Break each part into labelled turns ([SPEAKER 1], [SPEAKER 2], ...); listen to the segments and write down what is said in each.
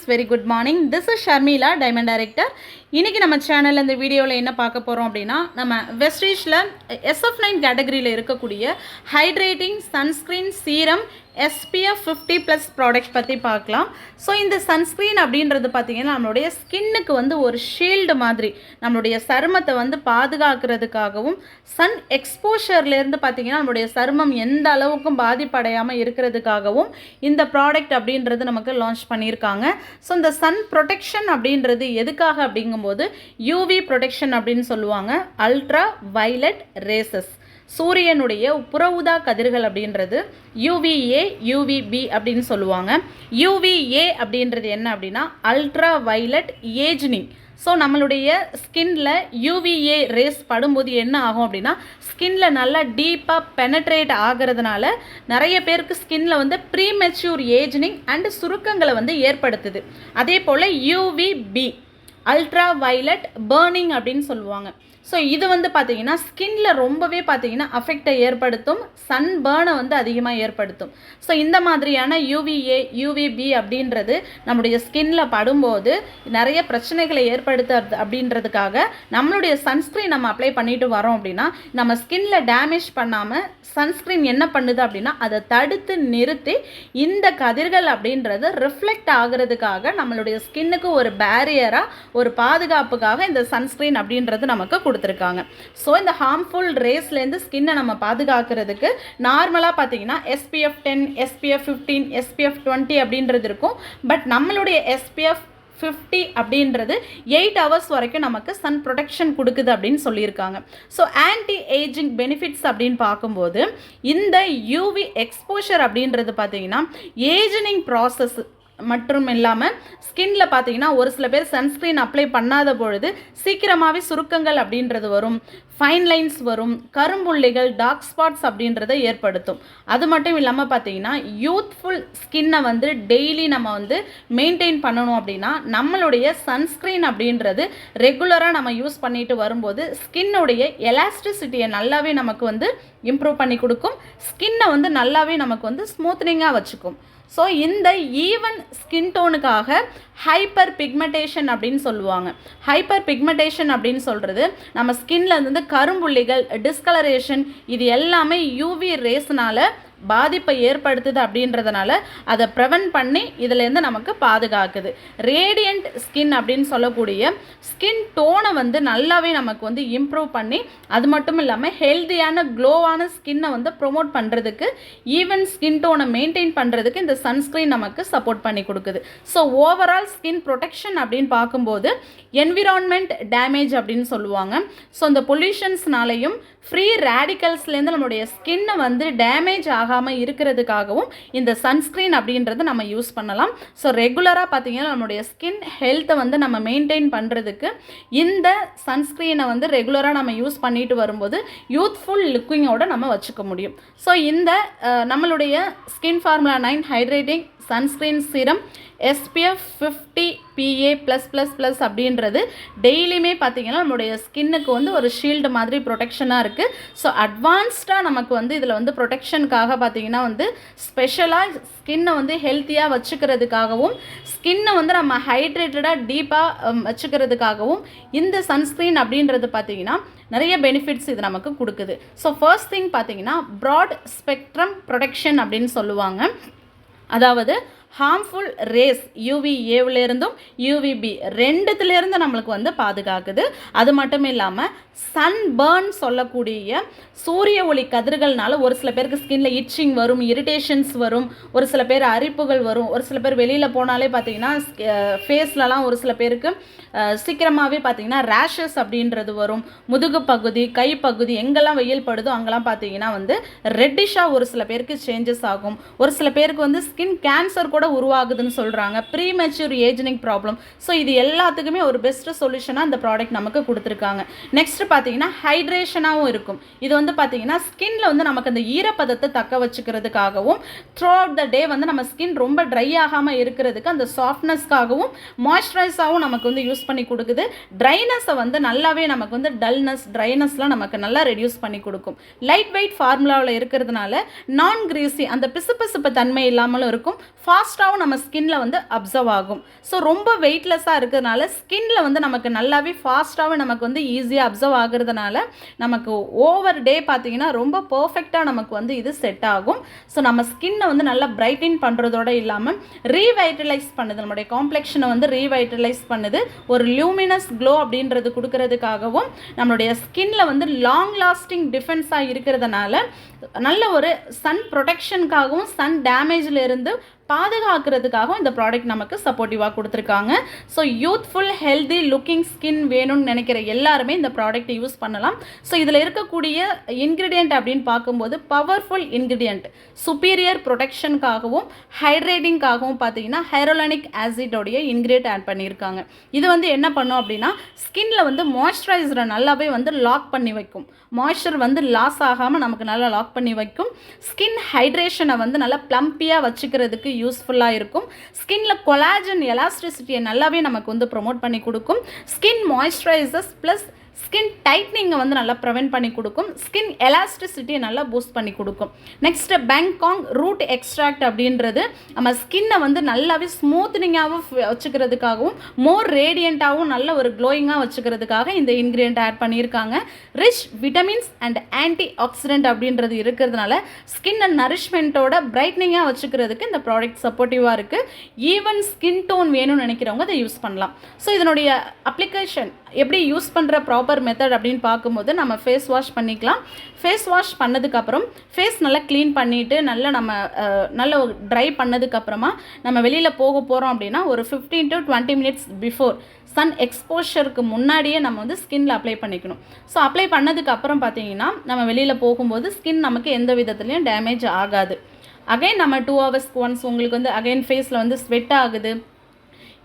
[SPEAKER 1] very good morning. This is Sharmila, Diamond Director. இன்னைக்கு நம்ம சேனல்ல இந்த வீடியோவில் என்ன பார்க்க போகிறோம் அப்படின்னா நம்ம வெஸ்டீஜில் SF9 கேட்டகரியில் இருக்கக்கூடிய hydrating sunscreen serum SPF 50+ product பற்றி பார்க்கலாம். ஸோ இந்த சன்ஸ்க்ரீன் அப்படின்றது பார்த்திங்கன்னா நம்மளுடைய ஸ்கின்னுக்கு வந்து ஒரு ஷீல்டு மாதிரி நம்மளுடைய சருமத்தை வந்து பாதுகாக்கிறதுக்காகவும் சன் எக்ஸ்போஷர்லேருந்து பார்த்திங்கன்னா நம்மளுடைய சருமம் எந்த அளவுக்கும் பாதிப்படையாமல் இருக்கிறதுக்காகவும் இந்த ப்ராடக்ட் அப்படின்றது நமக்கு லான்ச் பண்ணியிருக்காங்க. ஸோ இந்த சன் ப்ரொடெக்ஷன் அப்படின்றது எதுக்காக அப்படிங்கும்போது யூவி ப்ரொடெக்ஷன் அப்படின்னு சொல்லுவாங்க. அல்ட்ரா வயலட் ரேசஸ் சூரியனுடைய புற ஊதா கதிர்கள் அப்படின்றது UVA UVB அப்படின்னு சொல்லுவாங்க. UVA அப்படின்றது என்ன அப்படின்னா அல்ட்ரா வயலட் ஏஜ்னிங். ஸோ நம்மளுடைய ஸ்கின்ல UVA ரேஸ் படும்போது என்ன ஆகும் அப்படின்னா ஸ்கின்ல நல்லா டீப்பாக பெனட்ரேட் ஆகிறதுனால நிறைய பேருக்கு ஸ்கின்ல வந்து ப்ரீமெச்சூர் ஏஜ்னிங் அண்ட் சுருக்கங்களை வந்து ஏற்படுத்துது. அதே போல் UVB அல்ட்ரா வயலட் பர்னிங் அப்படின்னு சொல்லுவாங்க. ஸோ இது வந்து பார்த்திங்கன்னா ஸ்கின்ல ரொம்பவே பார்த்திங்கன்னா அஃபெக்டை ஏற்படுத்தும், சன் பேர்னை வந்து அதிகமாக ஏற்படுத்தும். ஸோ இந்த மாதிரியான UVA UVB அப்படின்றது நம்முடைய ஸ்கின்ல படும்போது நிறைய பிரச்சனைகளை ஏற்படுத்துறது அப்படின்றதுக்காக நம்மளுடைய சன்ஸ்க்ரீன் நம்ம அப்ளை பண்ணிட்டு வரோம் அப்படின்னா நம்ம ஸ்கின்ல டேமேஜ் பண்ணாமல் சன்ஸ்க்ரீன் என்ன பண்ணுது அப்படின்னா அதை தடுத்து நிறுத்தி இந்த கதிர்கள் அப்படின்றது ரிஃப்ளெக்ட் ஆகிறதுக்காக நம்மளுடைய ஸ்கின்னுக்கு ஒரு பேரியராக ஒரு பாதுகாப்புக்காக இந்த சன்ஸ்க்ரீன் அப்படின்றது நமக்கு கொடுத்துருக்காங்க. ஸோ இந்த ஹார்ம்ஃபுல் ரேஸ்லேருந்து ஸ்கின்னை நம்ம பாதுகாக்கிறதுக்கு நார்மலாக பார்த்தீங்கன்னா SPF 10 SPF 15 SPF 20 அப்படின்றது இருக்கும். பட் நம்மளுடைய SPF 50 அப்படின்றது 8 hours வரைக்கும் நமக்கு சன் ப்ரொடெக்ஷன் கொடுக்குது அப்படின்னு சொல்லியிருக்காங்க. ஸோ ஆன்டி ஏஜிங் பெனிஃபிட்ஸ் அப்படின்னு பார்க்கும்போது இந்த UV எக்ஸ்போஷர் அப்படின்றது பார்த்தீங்கன்னா ஏஜனிங் ப்ராசஸ் மற்றும் இல்லாமல் ஸ்கின்ல பார்த்தீங்கன்னா ஒரு சில பேர் சன்ஸ்க்ரீன் அப்ளை பண்ணாத பொழுது சீக்கிரமாகவே சுருக்கங்கள் அப்படின்றது வரும், ஃபைன் லைன்ஸ் வரும், கரும்புள்ளிகள் டார்க் ஸ்பாட்ஸ் அப்படின்றத ஏற்படுத்தும். அது மட்டும் இல்லாமல் பார்த்தீங்கன்னா யூத்ஃபுல் ஸ்கின்னை வந்து டெய்லி நம்ம வந்து மெயின்டைன் பண்ணணும் அப்படின்னா நம்மளுடைய சன்ஸ்க்ரீன் அப்படின்றது ரெகுலராக நம்ம யூஸ் பண்ணிட்டு வரும்போது ஸ்கின்னுடைய எலாஸ்டிசிட்டியை நல்லாவே நமக்கு வந்து இம்ப்ரூவ் பண்ணி கொடுக்கும், ஸ்கின்னை வந்து நல்லாவே நமக்கு வந்து ஸ்மூத்னிங்காக வச்சுக்கும். ஸோ இந்த ஈவன் ஸ்கின் டோனுக்காக ஹைப்பர் பிக்மெண்டேஷன் அப்படின்னு சொல்லுவாங்க. ஹைப்பர் பிக்மெண்டேஷன் அப்படின்னு சொல்கிறது நம்ம ஸ்கின்ல இருந்து கரும்புள்ளிகள் டிஸ்கலரேஷன் இது எல்லாமே UV ரேஸ்னால பாதிப்பை ஏற்படுத்துது அப்படின்றதுனால அதை ப்ரிவென்ட் பண்ணி இதிலேருந்து நமக்கு பாதுகாக்குது. ரேடியண்ட் ஸ்கின் அப்படின்னு சொல்லக்கூடிய ஸ்கின் டோனை வந்து நல்லாவே நமக்கு வந்து இம்ப்ரூவ் பண்ணி அது மட்டும் இல்லாமல் ஹெல்த்தியான க்ளோவான ஸ்கின்னை வந்து ப்ரொமோட் பண்ணுறதுக்கு ஈவன் ஸ்கின் டோனை மெயின்டைன் பண்ணுறதுக்கு இந்த சன்ஸ்க்ரீன் நமக்கு சப்போர்ட் பண்ணி கொடுக்குது. ஸோ ஓவரால் ஸ்கின் ப்ரொடெக்ஷன் அப்படின்னு பார்க்கும்போது என்விரான்மெண்ட் டேமேஜ் அப்படின்னு சொல்லுவாங்க. ஸோ இந்த பொல்யூஷன்ஸ்னாலையும் ஃப்ரீ ரேடிக்கல்ஸ்லேருந்து நம்மளுடைய ஸ்கின்னை வந்து டேமேஜ் ஆகாமல் இருக்கிறதுக்காகவும் இந்த சன்ஸ்க்ரீன் அப்படின்றது நம்ம யூஸ் பண்ணலாம். ஸோ ரெகுலராக பார்த்தீங்கன்னா நம்மளுடைய ஸ்கின் ஹெல்த்தை வந்து நம்ம மெயின்டைன் பண்ணுறதுக்கு இந்த சன்ஸ்க்ரீனை வந்து ரெகுலராக நம்ம யூஸ் பண்ணிட்டு வரும்போது யூத்ஃபுல் லுக்கிங்கோடு நம்ம வச்சுக்க முடியும். ஸோ இந்த நம்மளுடைய skin formula 9 hydrating sunscreen serum SPF 50 PA+++ அப்படின்றது டெய்லியுமே பார்த்திங்கன்னா நம்மளுடைய ஸ்கின்னுக்கு வந்து ஒரு ஷீல்டு மாதிரி ப்ரொடெக்ஷனாக இருக்குது. ஸோ அட்வான்ஸ்டாக நமக்கு வந்து இதில் வந்து ப்ரொடெக்ஷனுக்காக பார்த்திங்கன்னா வந்து ஸ்பெஷலாக ஸ்கின்னை வந்து ஹெல்த்தியாக வச்சுக்கிறதுக்காகவும் ஸ்கின்னை வந்து நம்ம ஹைட்ரேட்டடாக டீப்பாக வச்சுக்கிறதுக்காகவும் இந்த சன்ஸ்க்ரீன் அப்படின்றது பார்த்திங்கன்னா நிறைய பெனிஃபிட்ஸ் இது நமக்கு கொடுக்குது. ஸோ ஃபர்ஸ்ட் திங் பார்த்திங்கன்னா ப்ராட் ஸ்பெக்ட்ரம் ப்ரொடெக்ஷன் அப்படின்னு சொல்லுவாங்க. அதாவது ஹார்ம்ஃபுல் ரேஸ் UVAவிலேருந்தும் UVB ரெண்டுத்துலேருந்து நம்மளுக்கு வந்து பாதுகாக்குது. அது மட்டும் இல்லாமல் சன் பேர்ன் சொல்லக்கூடிய சூரிய ஒளி கதிர்கள்னால ஒரு சில பேருக்கு ஸ்கின்ல இச்சிங் வரும், இரிட்டேஷன்ஸ் வரும், ஒரு சில பேர் அரிப்புகள் வரும், ஒரு சில பேர் வெளியில் போனாலே பார்த்தீங்கன்னா ஃபேஸ்லலாம் ஒரு சில பேருக்கு சீக்கிரமாகவே பார்த்தீங்கன்னா ரேஷஸ் அப்படின்றது வரும், முதுகு பகுதி கைப்பகுதி எங்கெல்லாம் வெயில் படுதோ அங்கெல்லாம் பார்த்தீங்கன்னா வந்து ரெட்டிஷாக ஒரு சில பேருக்கு சேஞ்சஸ் ஆகும், ஒரு சில பேருக்கு வந்து ஸ்கின் கேன்சர் கூட உருவாகுதுன்னு சொல்கிறாங்க, ப்ரீமெச்சூர் ஏஜ்னிங் ப்ராப்ளம். ஸோ இது எல்லாத்துக்குமே ஒரு பெஸ்ட் சொல்யூஷனாக இந்த ப்ராடக்ட் நமக்கு கொடுத்துருக்காங்க. நெக்ஸ்ட் பார்த்தீங்கன்னா ஹைட்ரேஷனாகவும் இருக்கும். இது வந்து பார்த்தீங்கன்னா ஸ்கின்ல வந்து நமக்கு அந்த ஈரப்பதத்தை தக்க வச்சுக்கிறதுக்காகவும் த்ரூ அவுட் த டே வந்து நம்ம ஸ்கின் ரொம்ப ட்ரை ஆகாமல் இருக்கிறதுக்கு அந்த சாஃப்ட்னஸ்க்காகவும் மாய்ஸ்சரைஸாகவும் நமக்கு வந்து யூஸ் பண்ணி கொடுக்குது. ட்ரைனஸை வந்து நல்லாவே நமக்கு வந்து டல்னஸ் ட்ரைனஸ்லாம் நமக்கு நல்லா ரெடியூஸ் பண்ணி கொடுக்கும். லைட் வெயிட் ஃபார்முலாவில் இருக்கிறதுனால நான் கிரீஸி அந்த பிசுபிசுப்பு தன்மை இல்லாமலும் இருக்கும். ஃபாஸ்ட் ஃபாஸ்ட்டாகவும் நம்ம ஸ்கின்ல வந்து அப்சர்வ் ஆகும். ஸோ ரொம்ப வெயிட்லெஸ்ஸாக இருக்கிறதுனால ஸ்கின்ல வந்து நமக்கு நல்லாவே ஃபாஸ்ட்டாகவே நமக்கு வந்து ஈஸியாக அப்சர்வ் ஆகுறதுனால நமக்கு ஓவர் டே பார்த்தீங்கன்னா ரொம்ப பர்ஃபெக்டாக நமக்கு வந்து இது செட் ஆகும். ஸோ நம்ம ஸ்கின்னை வந்து நல்லா பிரைட்டன் பண்ணுறதோட இல்லாமல் ரீவைட்டலைஸ் பண்ணுது, நம்மளுடைய காம்ப்ளெக்ஷனை வந்து ரீவைட்டலைஸ் பண்ணுது. ஒரு லியூமினஸ் க்ளோ அப்படின்றது கொடுக்கறதுக்காகவும் நம்மளுடைய ஸ்கின்ல வந்து லாங் லாஸ்டிங் டிஃபென்ஸாக இருக்கிறதுனால நல்ல ஒரு சன் ப்ரொடெக்ஷனுக்காகவும் சன் டேமேஜில் இருந்து பாதுகாக்கிறதுக்காகவும் இந்த ப்ராடக்ட் நமக்கு சப்போர்ட்டிவாக கொடுத்துருக்காங்க. So youthful healthy looking skin வேணும்னு நினைக்கிற எல்லாருமே இந்த ப்ராடக்ட் யூஸ் பண்ணலாம். ஸோ இதில் இருக்கக்கூடிய இன்க்ரீடியன்ட் அப்படின்னு பார்க்கும்போது பவர்ஃபுல் இன்க்ரீடியன்ட், சுப்பீரியர் ப்ரொடெக்ஷனுக்காகவும் ஹைட்ரேட்டிங்காகவும் பார்த்தீங்கன்னா ஹைரோலானிக் ஆசிடோடைய இன்க்ரீடியன்ட் ஆட் பண்ணியிருக்காங்க. இது வந்து என்ன பண்ணும் அப்படின்னா ஸ்கின்ல வந்து மாய்ஸ்சரைசரை நல்லாவே வந்து லாக் பண்ணி வைக்கும். மாய்ஸ்சர் வந்து லாஸ் ஆகாமல் நமக்கு நல்லா லாக் பண்ணி வைக்கும். ஸ்கின் ஹைட்ரேஷனை வந்து நல்லா ப்ளம்பியாக வச்சுக்கிறதுக்கு யூஸ்ஃபுல்லாக இருக்கும். ஸ்கின்ல கொலாஜன் எலாஸ்டிசிட்டியை நல்லாவே நமக்கு வந்து ப்ரொமோட் பண்ணி கொடுக்கும். ஸ்கின் மாய்ஸ்சரைசர்ஸ் ப்ளஸ் ஸ்கின் டைட்னிங்கை வந்து நல்லா ப்ரிவென்ட் பண்ணி கொடுக்கும். ஸ்கின் எலாஸ்டிசிட்டியை நல்லா பூஸ்ட் பண்ணி கொடுக்கும். நெக்ஸ்ட்டு பேங்காங் ரூட் எக்ஸ்ட்ராக்ட் அப்படின்றது நம்ம ஸ்கின்னை வந்து நல்லாவே ஸ்மூத்னிங்காகவும் வச்சுக்கிறதுக்காகவும் மோர் ரேடியண்ட்டாகவும் நல்ல ஒரு க்ளோயிங்காக வச்சுக்கிறதுக்காக இந்த இன்க்ரீடியன்ட் ஆட் பண்ணியிருக்காங்க. Rich vitamins and anti accident அப்படின்றது இருக்கிறதுனால ஸ்கின்னை நரிஷ்மெண்ட்டோட பிரைட்னிங்காக வச்சுக்கிறதுக்கு இந்த ப்ராடக்ட் சப்போர்ட்டிவாக இருக்குது. ஈவன் ஸ்கின் டோன் வேணும்னு நினைக்கிறவங்க அதை யூஸ் பண்ணலாம். ஸோ இதனுடைய அப்ளிகேஷன் எப்படி யூஸ் பண்ணுற ப்ராப்பர் மெத்தட் அப்படின்னு பார்க்கும்போது நம்ம ஃபேஸ் வாஷ் பண்ணிக்கலாம். ஃபேஸ் வாஷ் பண்ணதுக்கப்புறம் ஃபேஸ் நல்லா க்ளீன் பண்ணிவிட்டு நல்லா நம்ம நல்ல ட்ரை பண்ணதுக்கப்புறமா நம்ம வெளியில் போக போகிறோம் அப்படின்னா ஒரு 15 to 20 minutes பிஃபோர் சன் எக்ஸ்போஷருக்கு முன்னாடியே நம்ம வந்து ஸ்கின்ல அப்ளை பண்ணிக்கணும். ஸோ அப்ளை பண்ணதுக்கப்புறம் பார்த்தீங்கன்னா நம்ம வெளியில் போகும்போது ஸ்கின் நமக்கு எந்த விதத்துலையும் டேமேஜ் ஆகாது. அகைன் நம்ம 2 hours ஒன்ஸ் உங்களுக்கு வந்து அகைன் ஃபேஸில் வந்து ஸ்வெட் ஆகுது,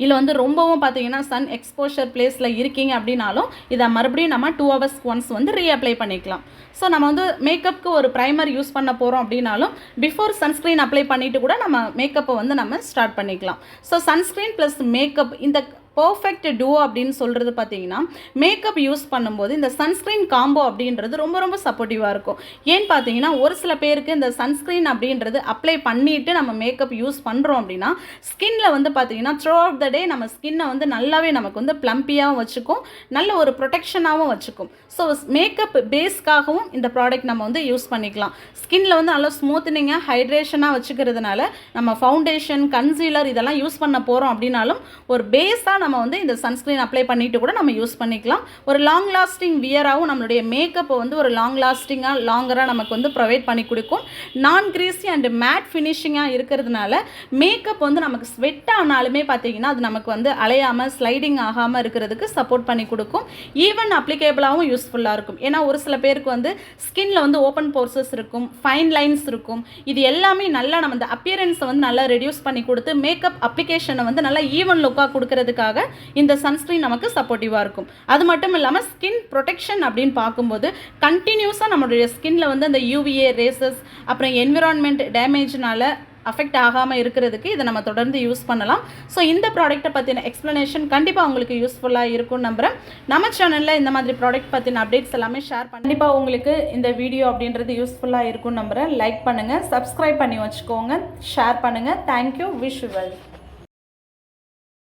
[SPEAKER 1] இல்லை வந்து ரொம்பவும் பார்த்தீங்கன்னா சன் எக்ஸ்போஷர் பிளேஸில் இருக்கீங்க அப்படின்னாலும் இதை மறுபடியும் நம்ம 2 hours ஒன்ஸ் வந்து ரீஅப்ளை பண்ணிக்கலாம். ஸோ நம்ம வந்து மேக்கப்புக்கு ஒரு ப்ரைமர் யூஸ் பண்ண போகிறோம் அப்படின்னாலும் பிஃபோர் சன்ஸ்க்ரீன் அப்ளை பண்ணிவிட்டு கூட நம்ம மேக்கப்பை வந்து நம்ம ஸ்டார்ட் பண்ணிக்கலாம். ஸோ சன்ஸ்க்ரீன் ப்ளஸ் மேக்கப் இந்த பர்ஃபெக்ட் டூவோ அப்படின்னு சொல்கிறது பார்த்தீங்கன்னா மேக்கப் யூஸ் பண்ணும்போது இந்த சன்ஸ்க்ரீன் காம்போ அப்படின்றது ரொம்ப ரொம்ப சப்போர்ட்டிவாக இருக்கும். ஏன்னு பார்த்தீங்கன்னா ஒரு சில பேருக்கு இந்த சன்ஸ்க்ரீன் அப்படின்றது அப்ளை பண்ணிவிட்டு நம்ம மேக்கப் யூஸ் பண்ணுறோம் அப்படின்னா ஸ்கின்ல வந்து பார்த்தீங்கன்னா த்ரூ அவுட் த டே நம்ம ஸ்கின்னை வந்து நல்லாவே நமக்கு வந்து ப்ளம்பியாகவும் வச்சுக்கும், நல்ல ஒரு ப்ரொடெக்ஷனாகவும் வச்சுக்கும். ஸோ மேக்கப் பேஸ்க்காகவும் இந்த ப்ராடக்ட் நம்ம வந்து யூஸ் பண்ணிக்கலாம். ஸ்கின்ல வந்து நல்லா ஸ்மூத்னிங்காக ஹைட்ரேஷனாக வச்சுக்கிறதுனால நம்ம ஃபவுண்டேஷன் கன்சீலர் இதெல்லாம் யூஸ் பண்ண போகிறோம் அப்படின்னாலும் ஒரு பேஸாக நம்ம வந்து இந்த சன்ஸ்க்ரீன் அப்ளை பண்ணிட்டு கூட நம்ம யூஸ் பண்ணிக்கலாம். ஒரு லாங் லாஸ்டிங் வியராகவும் நம்மளுடைய மேக்கப்பை வந்து ஒரு லாங் லாஸ்டிங்காக லாங்கராக நமக்கு வந்து ப்ரொவைட் பண்ணி கொடுக்கும். நான் கிரீஸி அண்ட் மேட் ஃபினிஷிங்காக இருக்கிறதுனால மேக்கப் வந்து நமக்கு ஸ்வெட் ஆனாலுமே பார்த்தீங்கன்னா அது நமக்கு வந்து அலையாமல் ஸ்லைடிங் ஆகாமல் இருக்கிறதுக்கு சப்போர்ட் பண்ணி கொடுக்கும். ஈவன் அப்ளிகேபிளாகவும் யூஸ்ஃபுல்லாக இருக்கும். ஏன்னா ஒரு சில பேருக்கு வந்து ஸ்கின்ல வந்து ஓப்பன் போர்சஸ் இருக்கும், ஃபைன் லைன்ஸ் இருக்கும். இது எல்லாமே நல்லா நம்ம இந்த அப்பியரன்ஸை வந்து நல்லா ரெடியூஸ் பண்ணி கொடுத்து மேக்கப் அப்ளிகேஷனை வந்து நல்லா ஈவன் லுக்காக கொடுக்கறதுக்காக இந்த சன்ஸ்கிரீன் நமக்கு சப்போர்ட்டிவாக இருக்கும். அது மட்டும் இல்லாமல் ஸ்கின் ப்ரொடெக்ஷன் அப்படின்னு பார்க்கும்போது கண்டினியூஸாக நம்மளுடைய ஸ்கின்ல வந்து அந்த UVA ரேசஸ் அப்புறம் என்விரான்மெண்ட் டேமேஜ்னால அஃபெக்ட் ஆகாமல் இருக்கிறதுக்கு இதை நம்ம தொடர்ந்து யூஸ் பண்ணலாம். ஸோ இந்த ப்ராடக்ட்டை பற்றின எக்ஸ்ப்ளனேஷன் கண்டிப்பாக உங்களுக்கு யூஸ்ஃபுல்லாக இருக்கும்னு நம்புகிறேன். நம்ம சேனலில் இந்த மாதிரி ப்ராடக்ட் பற்றின அப்டேட்ஸ் எல்லாமே ஷேர் பண்ணி கண்டிப்பாக உங்களுக்கு இந்த வீடியோ அப்படின்றது யூஸ்ஃபுல்லாக இருக்கும்னு நம்புகிறேன். லைக் பண்ணுங்கள், சப்ஸ்கிரைப் பண்ணி வச்சுக்கோங்க, ஷேர் பண்ணுங்கள். Thank you, wish you well.